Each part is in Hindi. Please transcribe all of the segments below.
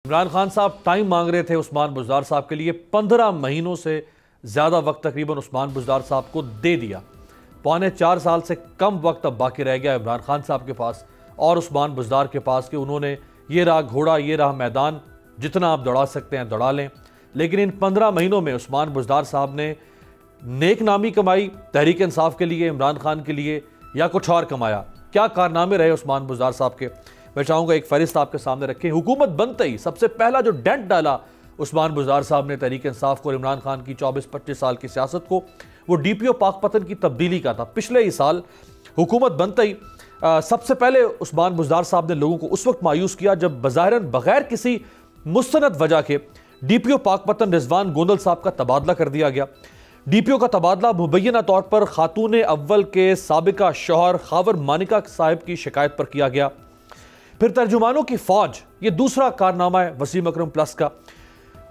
इमरान खान साहब टाइम मांग रहे थे उस्मान बुज़दार साहब के लिए। 15 महीनों से ज़्यादा वक्त तकरीबन उस्मान बुज़दार साहब को दे दिया। 4.25 साल से कम वक्त अब बाकी रह गया इमरान खान साहब के पास और उस्मान बुज़दार के पास कि उन्होंने ये रहा घोड़ा, ये रहा मैदान, जितना आप दौड़ा सकते हैं दौड़ा लें। लेकिन इन 15 महीनों में उस्मान बुज़दार साहब ने नेक नामी कमाई तहरीक इंसाफ के लिए, इमरान खान के लिए, या कुछ और कमाया? क्या कारनामे रहे उस्मान बुज़दार साहब के? मैं चाहूँगा एक फहरिस्त आपके सामने रखें। हुकूमत बनते ही सबसे पहला जो डेंट डाला उस्मान बुज़दार साहब ने तहरीक इंसाफ को और इमरान खान की 24-25 साल की सियासत को, वो DPO पाकपतन की तब्दीली का था। पिछले ही साल हुकूमत बनते ही सबसे पहले उस्मान बुज़दार साहब ने लोगों को उस वक्त मायूस किया जब बज़ाहिरन बगैर किसी मुस्तनद वजह के DPO पाकपतन रिजवान गोंदल साहब का तबादला कर दिया गया। DPO का तबादला मुबैना तौर पर खातून अव्वल के साबिका शौहर खावर मानिका साहिब की शिकायत पर किया गया। फिर तर्जुमानों की फौज, ये दूसरा कारनामा है वसीम अकरम प्लस का।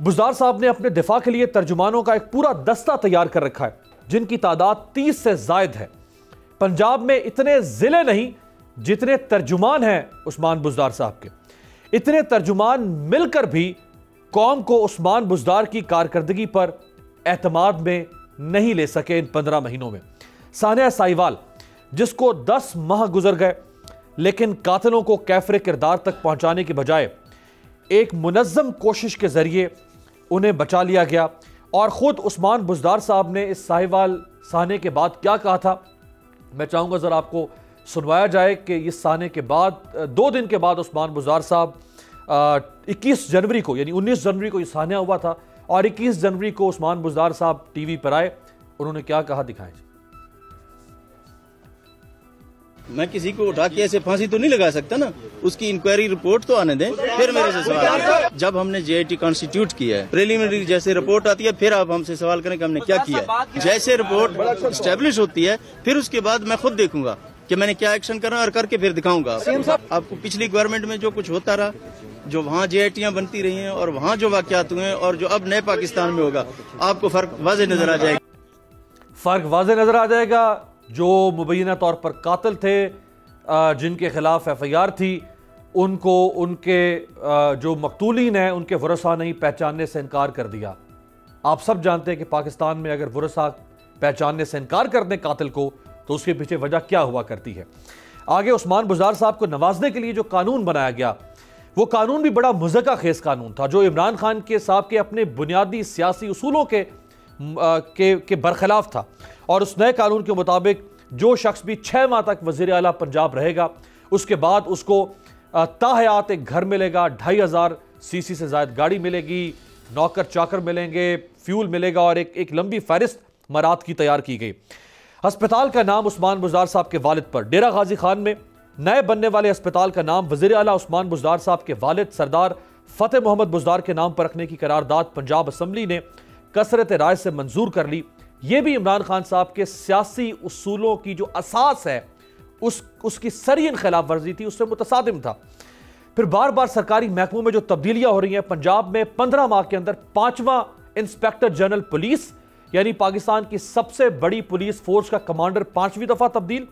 बुज़दार साहब ने अपने दिफा के लिए तर्जुमानों का एक पूरा दस्ता तैयार कर रखा है जिनकी तादाद 30 से जायद है। पंजाब में इतने जिले नहीं जितने तर्जुमान हैं उस्मान बुज़दार साहब के। इतने तर्जुमान मिलकर भी कौम को उस्मान बुज़दार की कारकर्दगी पर एतमाद में नहीं ले सके। इन 15 महीनों में सानिया साहिवाल, जिसको 10 माह गुजर गए लेकिन कातिलों को कैफरे किरदार तक पहुंचाने की बजाय एक मुनज़्ज़म कोशिश के जरिए उन्हें बचा लिया गया। और ख़ुद उस्मान बुज़दार साहब ने इस साहिवाल साहने के बाद क्या कहा था, मैं चाहूँगा ज़रा आपको सुनवाया जाए कि इस साहने के बाद 2 दिन के बाद उस्मान बुज़दार साहब 21 जनवरी को, यानी 19 जनवरी को ये साहना हुआ था और 21 जनवरी को उस्मान बुज़दार साहब टीवी पर आए। उन्होंने क्या कहा, दिखाएं। मैं किसी को उठा के ऐसे फांसी तो नहीं लगा सकता ना, उसकी इंक्वायरी रिपोर्ट तो आने दें, फिर मेरे से सवाल करें। जब हमने JIT कॉन्स्टिट्यूट किया है, प्रिलिमिनरी जैसे रिपोर्ट आती है, फिर आप हमसे सवाल करें कि हमने क्या किया है। जैसे रिपोर्ट स्टैब्लिश होती है फिर उसके बाद मैं खुद देखूंगा कि मैंने क्या एक्शन करना और करके फिर दिखाऊंगा आपको। पिछली गवर्नमेंट में जो कुछ होता रहा, जो वहाँ JITयां बनती रही हैं और वहाँ जो वाकयात हुए हैं और जो अब नए पाकिस्तान में होगा, आपको फर्क वाज़े नजर आ जाएगा। फर्क वाज़े नजर आ जाएगा। जो मुबैना तौर पर कातिल थे, जिनके खिलाफ FIR थी, उनको उनके जो मकतूलीन हैं उनके वरसा नहीं पहचानने से इनकार कर दिया। आप सब जानते हैं कि पाकिस्तान में अगर वरसा पहचानने से इनकार कर दें कातिल को तो उसके पीछे वजह क्या हुआ करती है। आगे उस्मान बुज़दार साहब को नवाजने के लिए जो कानून बनाया गया, वो कानून भी बड़ा मुज़क्का खेज कानून था जो इमरान खान के साहब के अपने बुनियादी सियासी उसूलों के बरखिलाफ था। और उस नए कानून के मुताबिक जो शख्स भी 6 माह तक वज़ीर आला पंजाब रहेगा, उसके बाद उसको ताहयात एक घर मिलेगा, 2500 CC से ज़ायद गाड़ी मिलेगी, नौकर चाकर मिलेंगे, फ्यूल मिलेगा और एक लंबी फहरिस्त मरात की तैयार की गई। अस्पताल का नाम उस्मान बुज़दार साहब के वालिद पर, डेरा गाजी खान में नए बनने वाले अस्पताल का नाम वज़ीर आला उस्मान बुज़दार साहब के वालिद सरदार फ़तेह मोहम्मद बुज़दार के नाम पर रखने की करारदाद पंजाब असम्बली ने कसरत राय से मंजूर कर ली। यह भी इमरान खान साहब के सियासी उसूलों की जो असास है उसकी सरीन खिलाफ वर्जी थी, उससे मुतसादिम था। फिर बार बार सरकारी महकमों में जो तब्दीलियां हो रही हैं, पंजाब में 15 माह के अंदर 5वां इंस्पेक्टर जनरल पुलिस, यानी पाकिस्तान की सबसे बड़ी पुलिस फोर्स का कमांडर 5वीं दफा तब्दील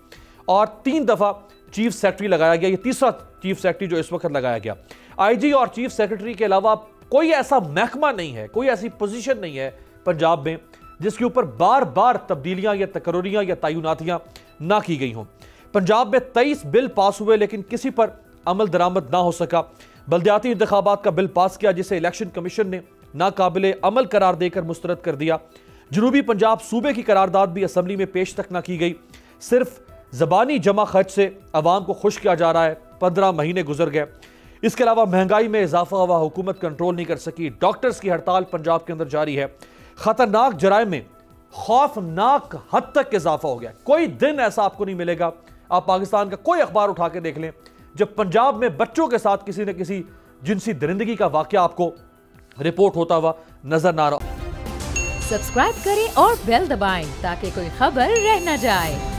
और 3 दफा चीफ सेक्रेटरी लगाया गया। ये तीसरा चीफ सेक्रेटरी जो इस वक्त लगाया गया। IG और चीफ सेक्रेटरी के अलावा कोई ऐसा महकमा नहीं है, कोई ऐसी पोजीशन नहीं है पंजाब में जिसके ऊपर बार बार तब्दीलियां या तकर्रियां या तयनातियां ना की गई हों। पंजाब में 23 बिल पास हुए लेकिन किसी पर अमल दरामद ना हो सका। बल्दियाती इंतखाबात का बिल पास किया जिसे इलेक्शन कमीशन ने नाकाबिले अमल करार देकर मुस्तरद कर दिया। जनूबी पंजाब सूबे की करारदाद भी असम्बली में पेश तक ना की गई। सिर्फ ज़बानी जमा खर्च से अवाम को खुश किया जा रहा है। 15 महीने गुजर गए। इसके अलावा महंगाई में इजाफा हुआ, हुकूमत कंट्रोल नहीं कर सकी। डॉक्टर्स की हड़ताल पंजाब के अंदर जारी है। खतरनाक जराइम में खौफनाक हद तक इजाफा हो गया। कोई दिन ऐसा आपको नहीं मिलेगा, आप पाकिस्तान का कोई अखबार उठा के देख लें, जब पंजाब में बच्चों के साथ किसी न किसी जिनसी दरिंदगी का वाकया आपको रिपोर्ट होता हुआ नजर ना आ रहा। सब्सक्राइब करें और बेल दबाएं ताकि कोई खबर रह न जाए।